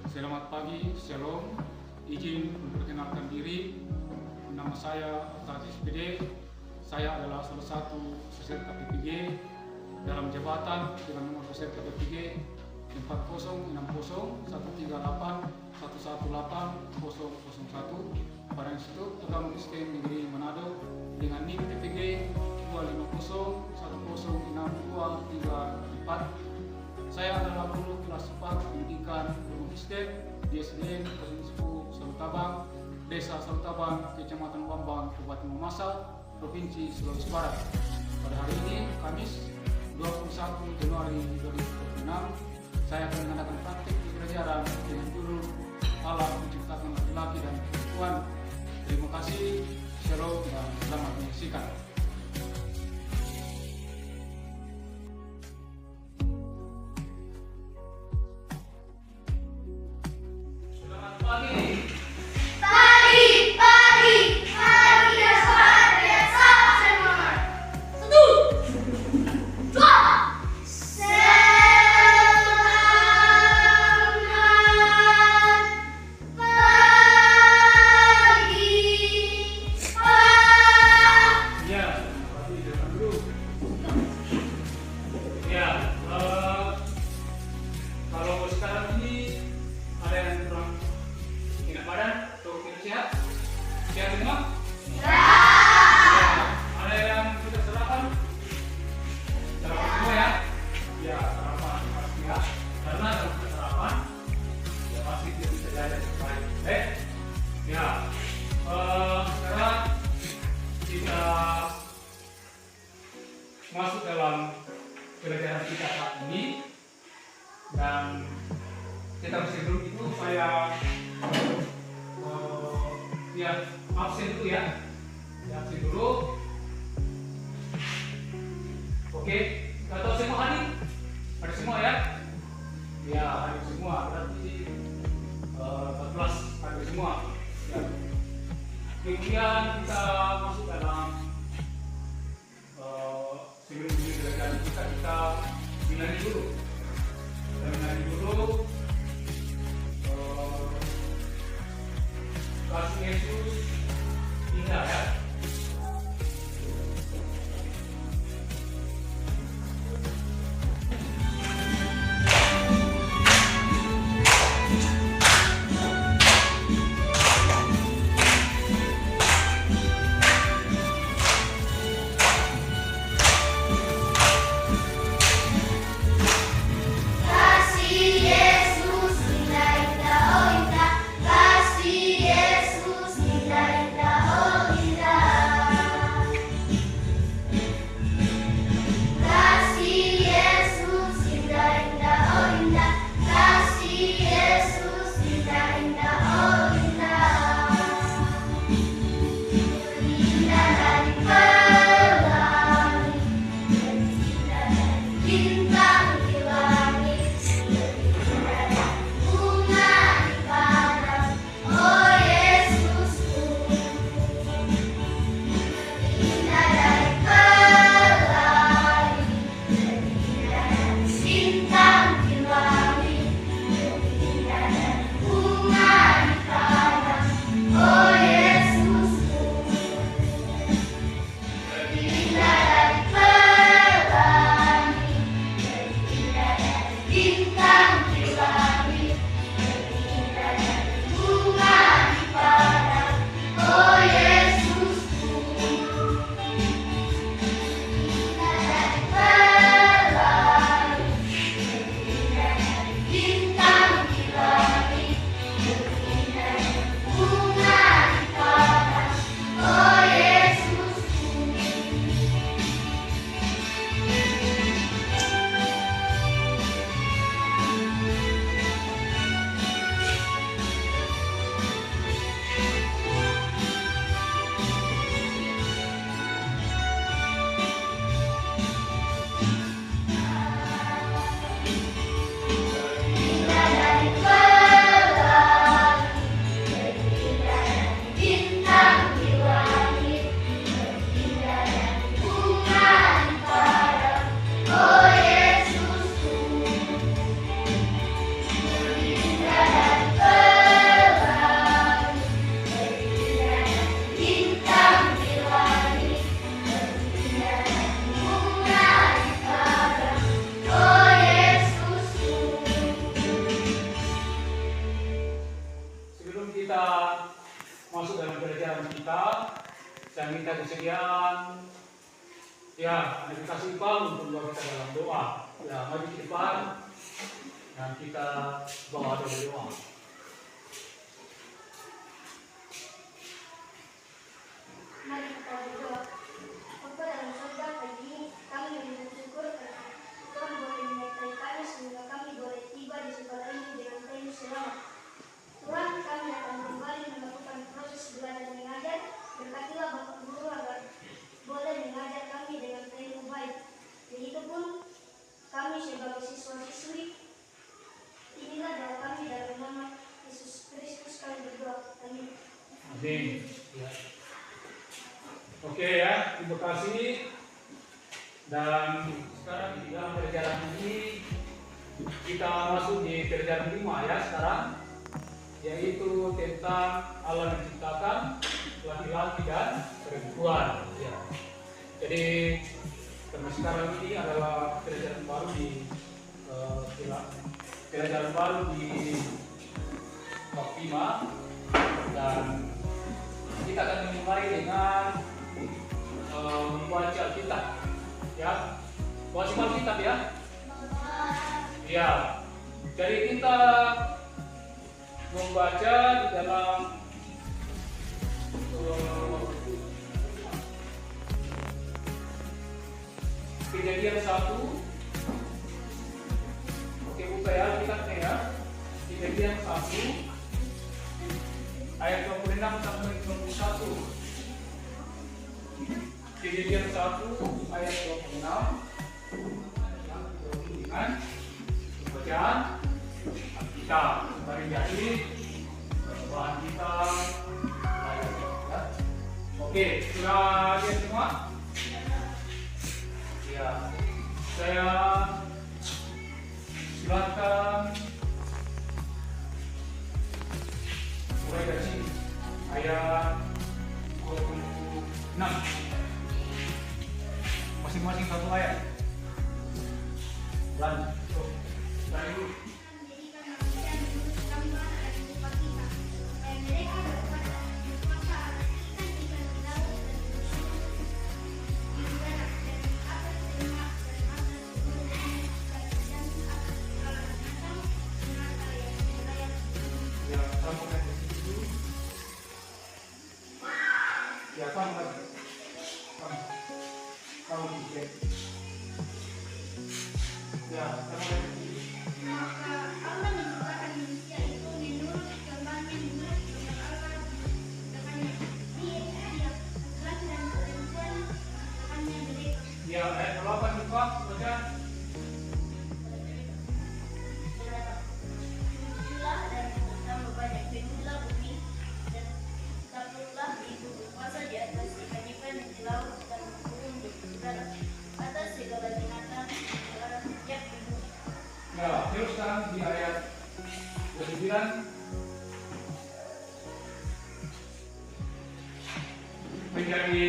Selamat pagi, Shalom. Izin memperkenalkan diri. Nama saya Aziz SPD. Saya adalah salah satu peserta PPG dalam jabatan dengan nomor peserta PPG 400138118001 pada Institut Agama Kristen Negeri Manado dengan NIM PPG 250106234. Saya adalah guru kelas 4 pendidikan Agama Kristen di SDN Provinsi Salutabang, Desa Salutabang, Kecamatan Bambang, Kabupaten Mamasa, Provinsi Sulawesi Barat. Pada hari ini, Kamis 21 Januari 2026, saya akan mengadakan praktik pembelajaran dengan judul Allah menciptakan laki-laki dan perempuan. Terima kasih, shalom dan selamat menyaksikan. Siap semua? Ya. Ada yang sudah sarapan? Sarapan semua ya? Ya, sarapan pasti ya. Karena kalau sudah sarapan, ya pasti dia bisa jalan baik. Ya. Sekarang kita masuk dalam pelajaran kita saat ini, dan kita mesti dulu itu saya absen dulu ya. Absen dulu. Oke, atau semua hadir? Ada semua ya? Ya, hadir semua. Berarti 14 hadir semua. Ya. Kemudian kita masuk dalam sebelum belajar kita menyanyi dulu. Kita menyanyi dulu. Kasih Yesus indah ya. Kasih Yesus kita masuk dalam pelajaran kita, saya minta kesediaan ya, Anda kasih Ipal untuk membawa kita dalam doa. Ya, mari ke depan dan kita bawa doa. Mari kita berdoa. Bapa dalam surga, pagi ini kami bersyukur karena Tuhan boleh menyertai kami sehingga kami boleh tiba di sekolah ini dengan penuh selamat. Tuhan, kami akan kembali melakukan proses belajar mengajar. Berkatilah Bapak Guru agar boleh mengajar kami dengan penuh baik. Begitupun kami sebagai siswa-siswi, inilah doa kami dalam nama Yesus Kristus kami berdoa. Amin. Amin. Ya. Oke ya, terima kasih. Dan sekarang di dalam perjalanan ini kita masuk di perjalanan 5 ya sekarang, yaitu tentang Allah menciptakan laki-laki dan perempuan. Ya. Jadi karena sekarang ini adalah pelajaran baru di bab 5 dan kita akan memulai dengan membaca Alkitab. Ya, baca Alkitab ya. Ya, jadi kita membaca di dalam Kejadian 1. Oke, buka ya Alkitabnya ya. Kejadian 1 ayat 26 sampai 21. Kejadian 1 ayat 26 dengan bacaan Alkitab. Mari jadi bahan kita. Oke, sudah lihat semua? Ya, saya silakan mulai dari sini ayat 26, masing-masing satu ayat. Lanjut dari dulu. Ya, sama. Kamu juga. Ya, sama. Maka Allah menciptakan manusia itu menurut gambarnya, menurut gambar Allah. Ciptakannya dia, laki dan perempuan, ciptakannya mereka. Ya, ayat 8 juga baca. Muncullah dan tambah banyak, penuhlah bumi dan takluklah ibu berkuasa di atas ikan-ikan di laut dan burung di udara, atas segala binatang segala setiap ibu. Ya, teruskan di ayat 9. Menjadi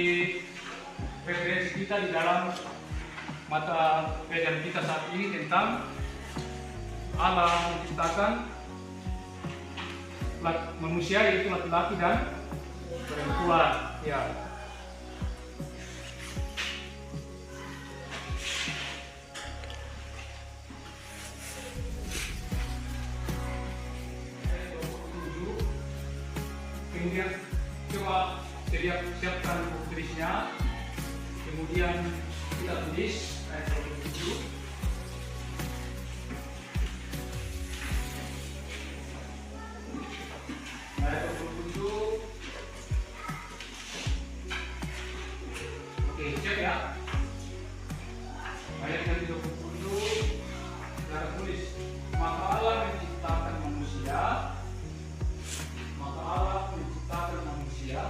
referensi kita di dalam mata pelajaran kita saat ini tentang Allah menciptakan manusia, yaitu laki-laki dan perempuan. Ya. Kemudian coba siapkan buku tulisnya. Kemudian kita tulis ayat 27. Ayat 27. Oke, cek ya. Ayat yang 27. Kita tulis, maka Allah menciptakan manusia. Maka Allah menciptakan manusia.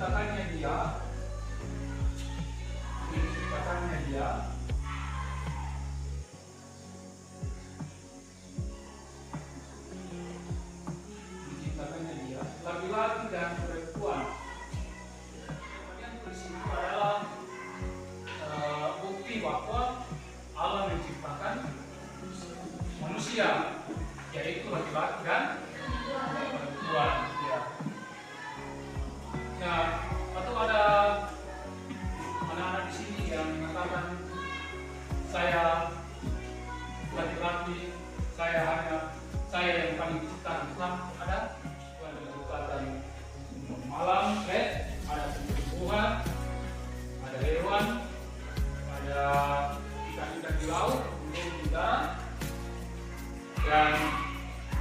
diciptakannya dia laki-laki dan perempuan. Kemudian tulis itu adalah bukti bahwa Allah menciptakan manusia, yaitu laki-laki dan perempuan. Ya. Nah, atau ada anak-anak di sini yang mengatakan saya laki-laki, saya yang paling diciptakan Islam. Ada Tuhan yang menciptakan malam, ada tumbuhan, ada hewan, ada ikan-ikan di laut, di udara, dan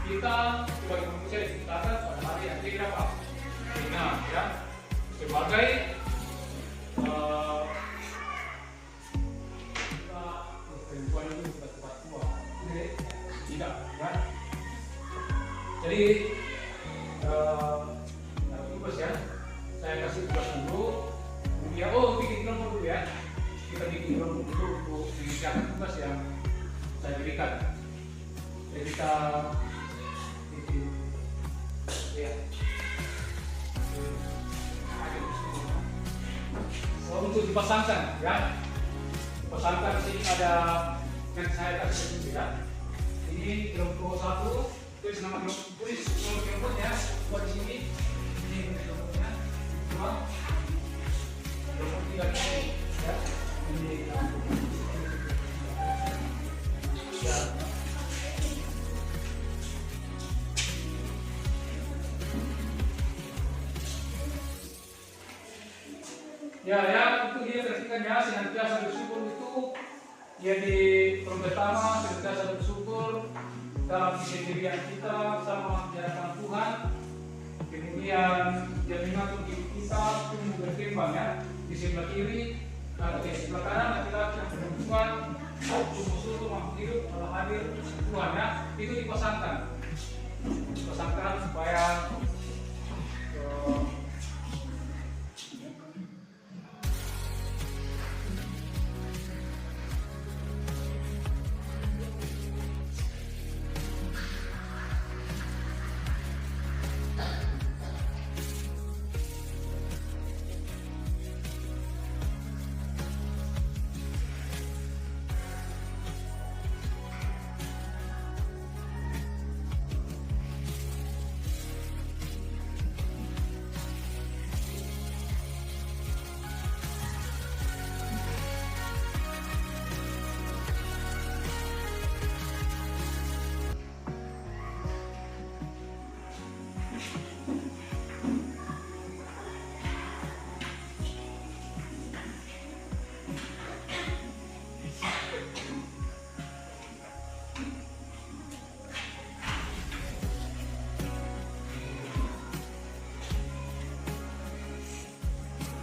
kita sebagai manusia diciptakan pada hari yang berapa? Nah, ya, sebagai perempuan itu sudah tua, tidak, ya. Jadi tugas ya, saya kasih tugas dulu, kemudian bikin kelompok dulu ya, kita bikin kelompok dulu untuk mengerjakan tugas yang saya berikan. Jadi kita bikin, ya. Untuk dipasangkan ya, dipasangkan di sini ada yang saya kasih sini ya. Ini kelompok 1, tulis nama kelompok, tulis nomor kelompoknya buat di sini. Ini kelompoknya 2, kelompok 3 ini ya. Ini ya. Ya, itu dia kasihkan ya, senantiasa bersyukur itu ya di pertama, senantiasa bersyukur dalam kesendirian kita sama menjalankan Tuhan. Kemudian dia mengatur diri kita tumbuh berkembang ya, di sebelah kiri atau di sebelah kanan laki-laki dan perempuan sungguh-sungguh mampu hidup Allah hadir Tuhan ya. Itu dipasangkan supaya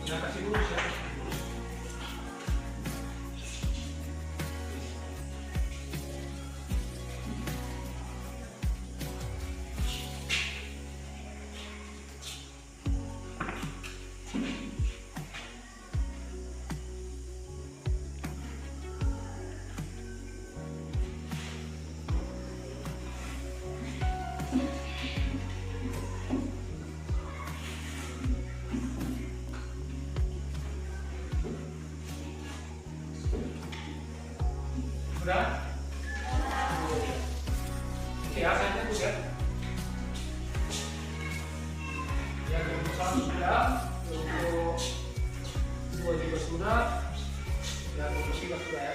kita kasih dulu ya. Sudah? Oke, saya tunggu ya. Yang kelompok 1 sudah, kelompok 2 juga sudah, yang kelompok 3 sudah ya.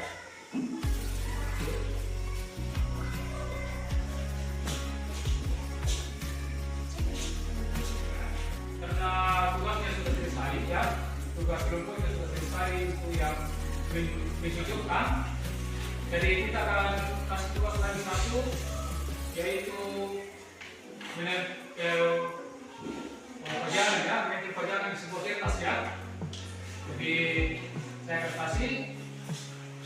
Karena tugasnya sudah selesai ya, tugas kelompoknya sudah selesai itu yang menunjukkan. Jadi kita akan kasih tugas lagi satu, yaitu menempel pajangan ya, menempel pajangan di sebuah kertas ya. Jadi saya akan kasih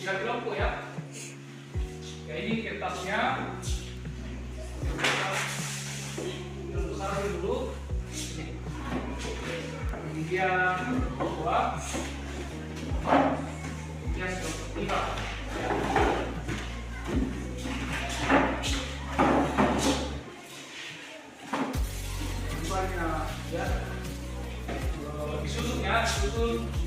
3 kelompok ya. Ya ini kertasnya, kelompok 1 dulu, kemudian susul.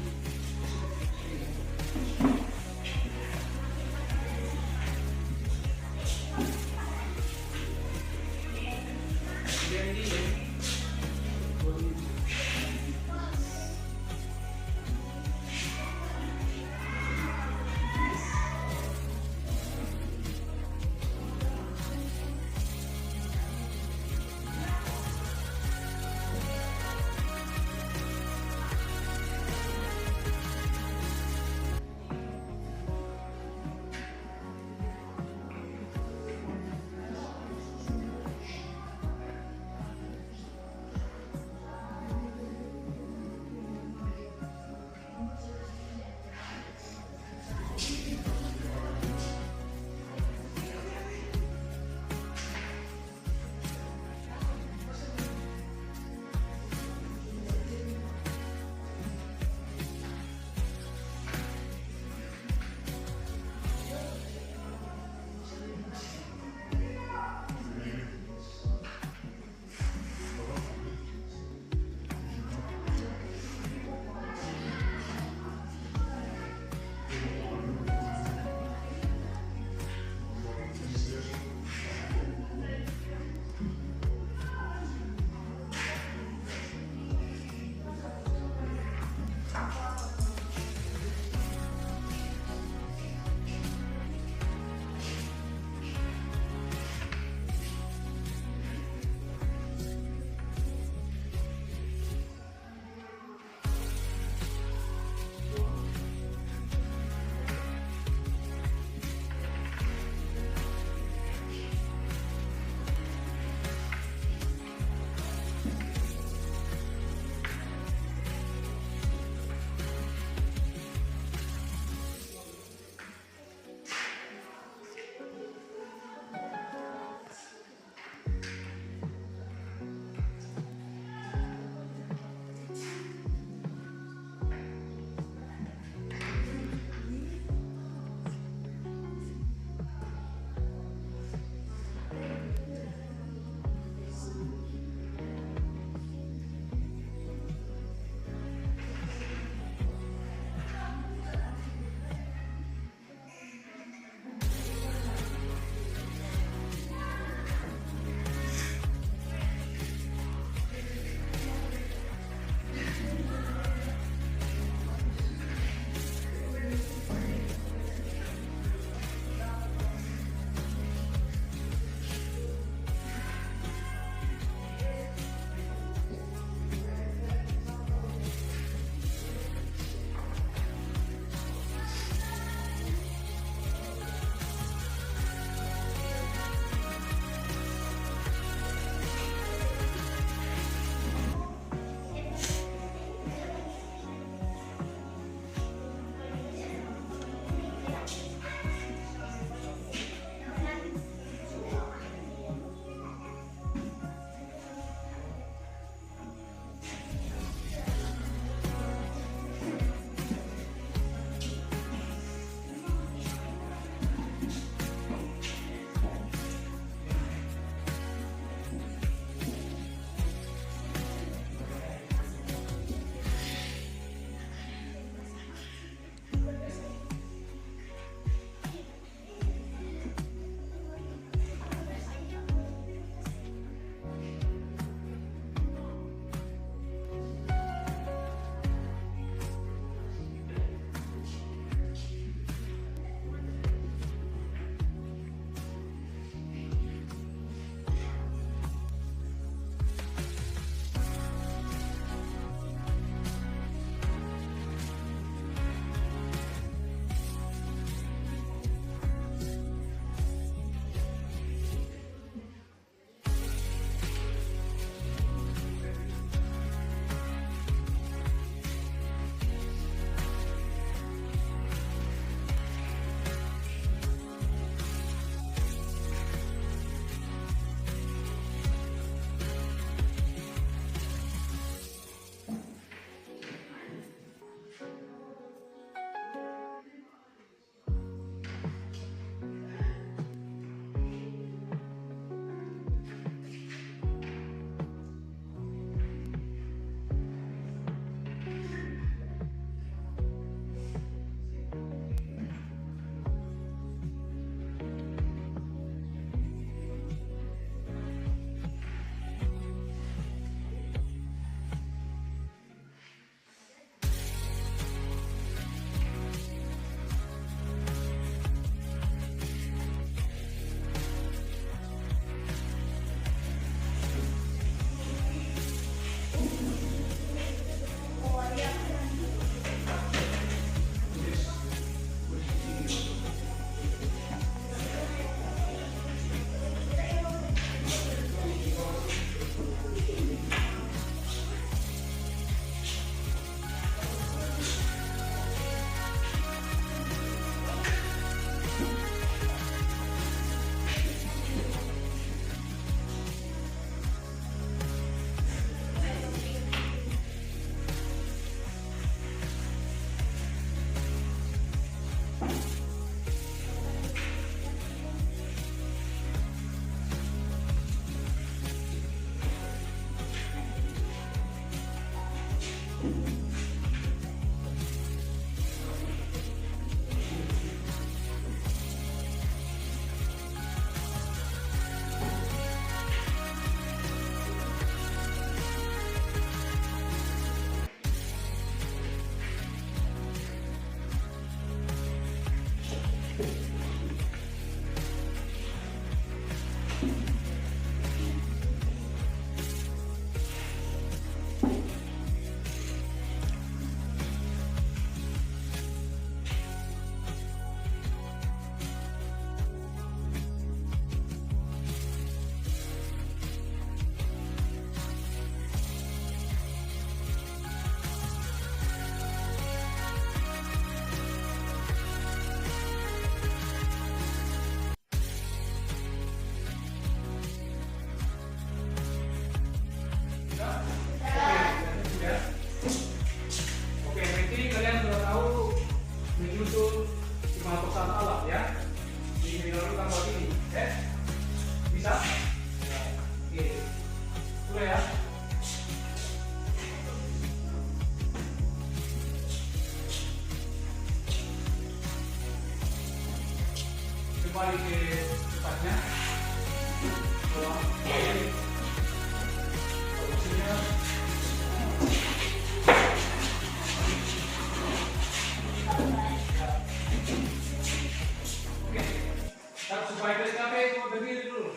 itu berdiri dulu.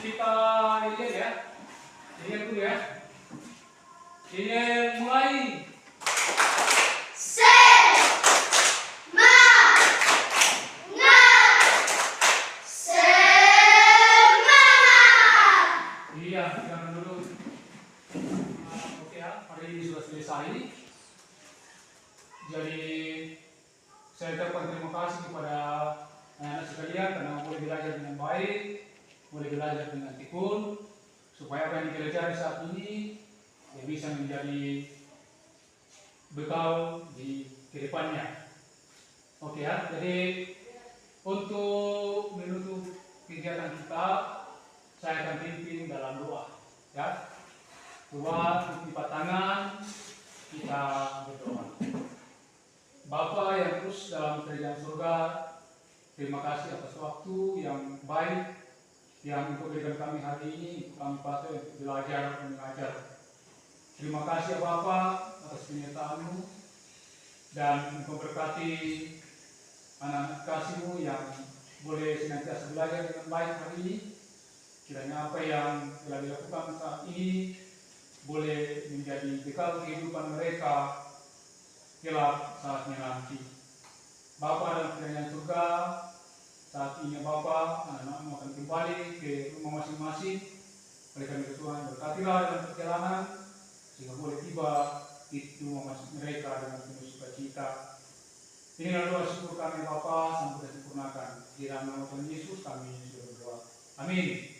Kita ini ya. Ini dulu ya. Ini mulai. Iya, jangan dulu. Oke ya, hari ini sudah selesai. Jadi saya ucapkan terima kasih kepada anak-anak sekalian karena boleh belajar dengan baik, boleh belajar dengan tekun, supaya apa yang dipelajari saat ini ya bisa menjadi bekal di kedepannya. Oke ya, jadi untuk menutup kegiatan kita, saya akan pimpin dalam doa. Ya, doa lipat tangan, kita berdoa. Bapa yang terus dalam kerajaan surga, terima kasih atas waktu yang baik yang Engkau berikan kami hari ini, untuk kami pakai untuk belajar dan mengajar. Terima kasih Bapa atas penyertaan-Mu, dan Engkau berkati anak-anak kasih-Mu yang boleh senantiasa belajar dengan baik hari ini. Kiranya apa yang telah dilakukan saat ini boleh menjadi bekal kehidupan mereka kelak saatnya nanti. Bapa dalam kerajaan surga, saat ini Bapa, anak-anakmu akan kembali ke rumah masing-masing. Oleh karena itu Tuhan, berkatilah dalam perjalanan sehingga boleh tiba di rumah masing mereka dengan penuh sukacita. Inilah doa syukur kami Bapa, sampai disempurnakan. Di dalam nama Tuhan Yesus kami sudah berdoa. Amin.